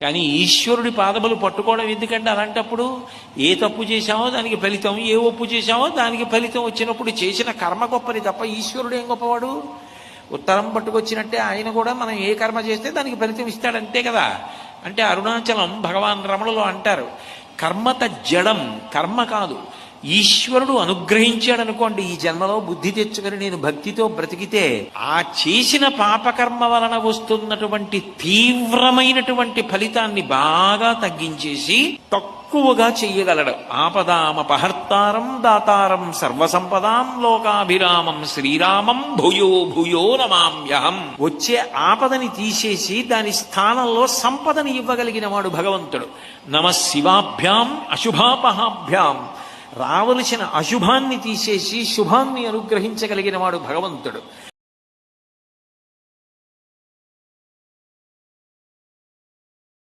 కానీ ఈశ్వరుడి పాదములు పట్టుకోవడం ఎందుకంటే అలాంటప్పుడు ఏ తప్పు చేశామో దానికి ఫలితం, ఏ ఒప్పు చేశామో దానికి ఫలితం వచ్చినప్పుడు చేసిన కర్మ గొప్పది తప్ప ఈశ్వరుడు ఏం గొప్పవాడు? ఉత్తరం పట్టుకొచ్చినట్టే ఆయన కూడా మనం ఏ కర్మ చేస్తే దానికి ఫలితం ఇస్తాడంతే కదా. అంటే అరుణాచలం భగవాన్ రమణులు అంటారు, కర్మత జడం, కర్మ కాదు. ఈశ్వరుడు అనుగ్రహించాడనుకోండి, ఈ జన్మలో బుద్ధి తెచ్చుకొని నేను భక్తితో బ్రతికితే ఆ చేసిన పాపకర్మ వలన వస్తున్నటువంటి తీవ్రమైనటువంటి ఫలితాన్ని బాగా తగ్గించేసి తక్కువగా చెయ్యగలడు. ఆపదామపహర్తారం దాతారం సర్వసంపదాం లోకాభిరామం శ్రీరామం భూయో భూయో నమామ్యహం. వచ్చే ఆపదని తీసేసి దాని స్థానంలో సంపదని ఇవ్వగలిగిన వాడు భగవంతుడు. నమ శివాభ్యాం అశుభాపహాభ్యాం. రావలసిన అశుభాన్ని తీసేసి శుభాన్ని అనుగ్రహించగలిగిన వాడు భగవంతుడు.